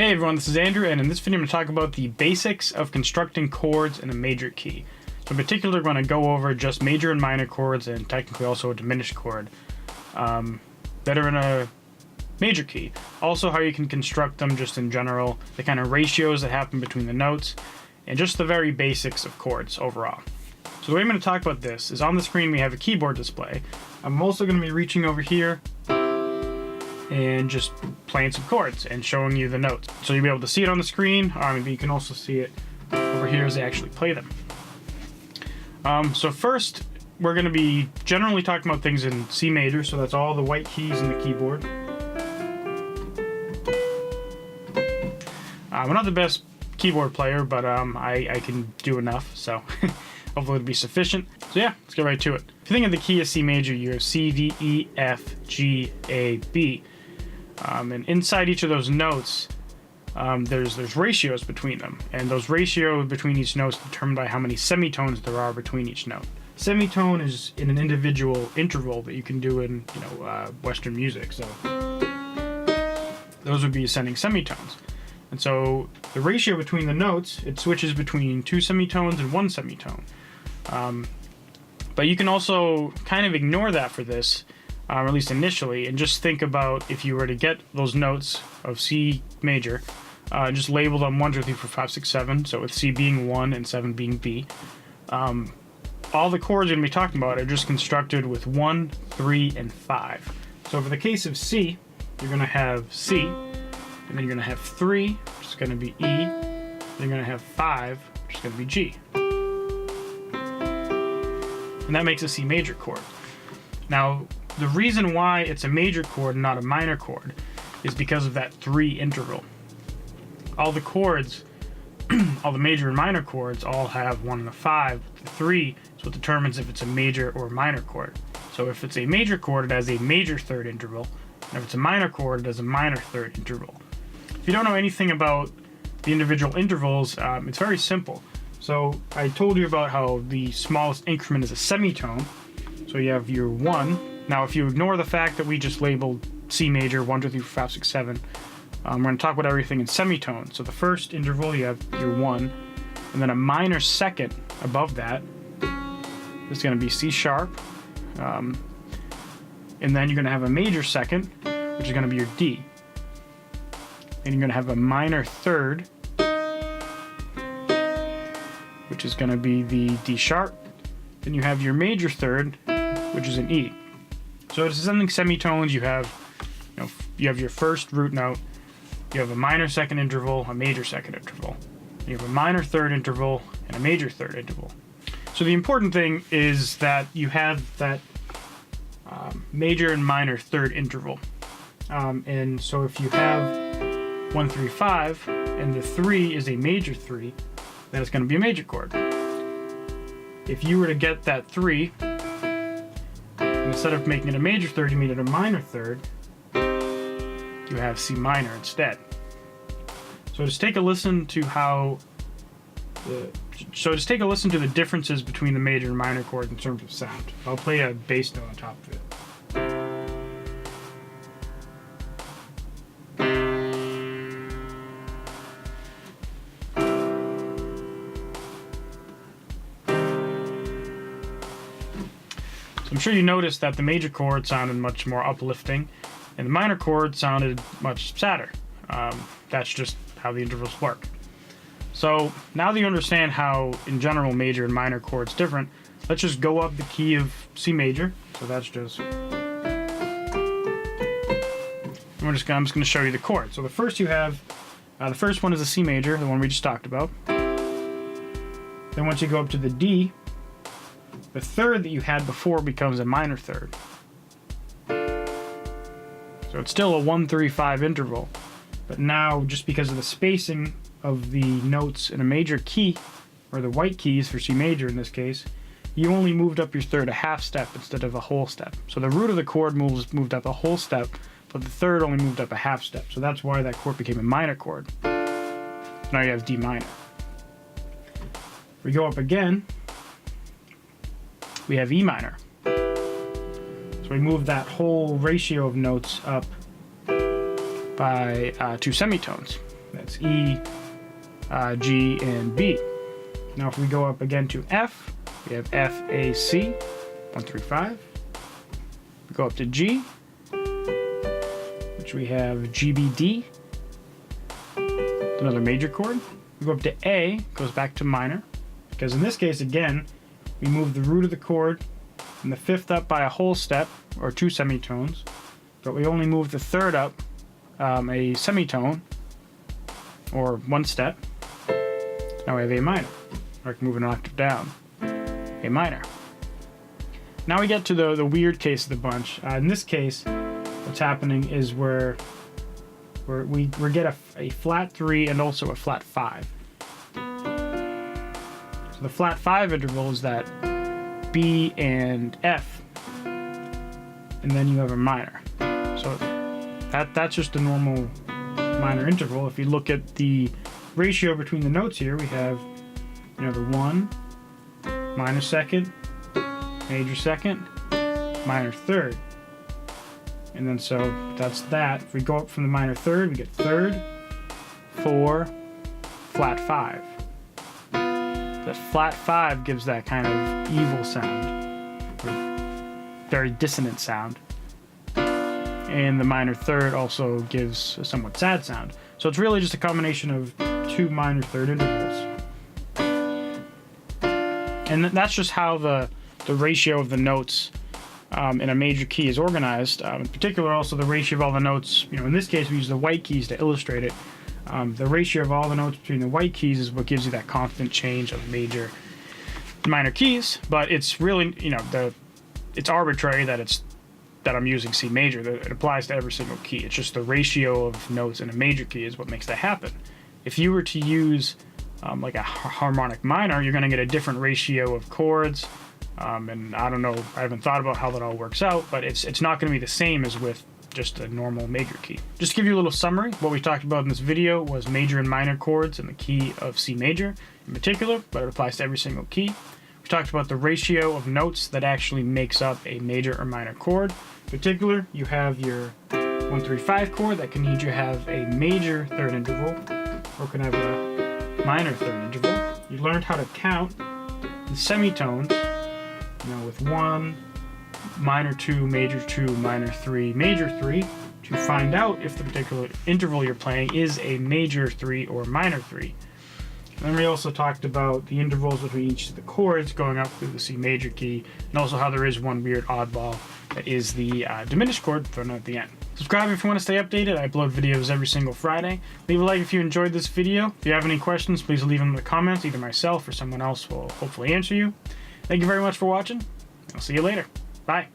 Hey everyone, this is Andrew, and in this video I'm going to talk about the basics of constructing chords in a major key. So in particular, we're going to go over just major and minor chords, and technically also a diminished chord that are in a major key. Also how you can construct them just in general, the kind of ratios that happen between the notes, and just the very basics of chords overall. So the way I'm going to talk about this is on the screen we have a keyboard display. I'm also going to be reaching over here and just playing some chords and showing you the notes. So you'll be able to see it on the screen, or maybe you can also see it over here as I actually play them. So first, we're going to be generally talking about things in C major, so that's all the white keys in the keyboard. I'm not the best keyboard player, but I can do enough, so hopefully it'll be sufficient. So yeah, let's get right to it. If you think of the key as C major, you have C, D, E, F, G, A, B. And inside each of those notes, there's ratios between them, and those ratios between each note is determined by how many semitones there are between each note. Semitone is in an individual interval that you can do in Western music, so those would be ascending semitones. And so the ratio between the notes, it switches between 2 semitones and 1 semitone. But you can also kind of ignore that for this, or at least initially, and just think about if you were to get those notes of C major, just label them 1, 2, 3, 4, 5, 6, 7, so with C being 1 and 7 being B. All the chords we're going to be talking about are just constructed with 1, 3, and 5. So for the case of C, you're going to have C, and then you're going to have 3, which is going to be E, then you're going to have 5, which is going to be G. And that makes a C major chord. Now, the reason why it's a major chord and not a minor chord is because of that 3 interval. All the chords, all the major and minor chords all have 1 and a 5. The 3 is what determines if it's a major or minor chord. So if it's a major chord, it has a major third interval, and if it's a minor chord, it has a minor third interval. If you don't know anything about the individual intervals, it's very simple. So I told you about how the smallest increment is a semitone. So you have your 1. Now if you ignore the fact that we just labeled C major 1, 2, 3, 4, 5, 6, 7, we're going to talk about everything in semitones. So the first interval, you have your 1, and then a minor second above that is going to be C sharp, and then you're going to have a major second, which is going to be your D. And you're going to have a minor third, which is going to be the D sharp. Then you have your major third, which is an E. So it's ascending semitones. You have your first root note, you have a minor second interval, a major second interval. You have a minor third interval and a major third interval. So the important thing is that you have that major and minor third interval. And so if you have 1, 3, 5, and the 3 is a major 3, then it's going to be a major chord. If you were to get that 3, instead of making it a major third, you made it a minor third, you have C minor instead. So just take a listen to the differences between the major and minor chords in terms of sound. I'll play a bass note on top of it. I'm sure you noticed that the major chord sounded much more uplifting, and the minor chord sounded much sadder. That's just how the intervals work. So now that you understand how, in general, major and minor chords different, let's just go up the key of C major. So that's just... I'm just going to show you the chords. So the first you have, the first one is a C major, the one we just talked about. Then once you go up to the D, the third that you had before becomes a minor third. So it's still a 1, 3, 5 interval, but now just because of the spacing of the notes in a major key, or the white keys for C major in this case, you only moved up your third a half step instead of a whole step. So the root of the chord moved up a whole step, but the third only moved up a half step. So that's why that chord became a minor chord. Now you have D minor. We go up again, we have E minor. So we move that whole ratio of notes up by 2 semitones. That's E, G, and B. Now if we go up again to F, we have F, A, C, 1, 3, 5. We go up to G, which we have G, B, D, another major chord. We go up to A, goes back to minor, because in this case, again, we move the root of the chord and the fifth up by a whole step, or 2 semitones, but we only move the third up a semitone, or 1 step. Now we have A minor, or I can move an octave down, A minor. Now we get to the weird case of the bunch. In this case, what's happening is we get a flat 3 and also a flat 5. So the flat 5 interval is that B and F, and then you have a minor. So that's just a normal minor interval. If you look at the ratio between the notes here, we have, you know, the 1, minor second, major second, minor third. And then so that's that. If we go up from the minor third, we get third, 4, flat 5. That flat 5 gives that kind of evil sound, or very dissonant sound. And the minor third also gives a somewhat sad sound. So it's really just a combination of 2 minor third intervals. And that's just how the ratio of the notes in a major key is organized. In particular, also the ratio of all the notes, you know, in this case we use the white keys to illustrate it. The ratio of all the notes between the white keys is what gives you that constant change of major and minor keys, but it's really, you know, it's arbitrary that I'm using C major. It applies to every single key. It's just the ratio of notes in a major key is what makes that happen. If you were to use like a harmonic minor, you're going to get a different ratio of chords, and I don't know, I haven't thought about how that all works out, but it's not going to be the same as with just a normal major key. Just to give you a little summary, what we talked about in this video was major and minor chords in the key of C major in particular, but it applies to every single key. We talked about the ratio of notes that actually makes up a major or minor chord. In particular, you have your 1, 3, 5 chord that can either have a major third interval or can have a minor third interval. You learned how to count the semitones, you know, with 1, minor 2, major 2, minor 3, major 3, to find out if the particular interval you're playing is a major 3 or minor 3. And then we also talked about the intervals between each of the chords going up through the C major key, and also how there is one weird oddball that is the diminished chord thrown at the end. Subscribe if you want to stay updated. I upload videos every single Friday. Leave a like if you enjoyed this video. If you have any questions, please leave them in the comments. Either myself or someone else will hopefully answer you. Thank you very much for watching. I'll see you later. Bye.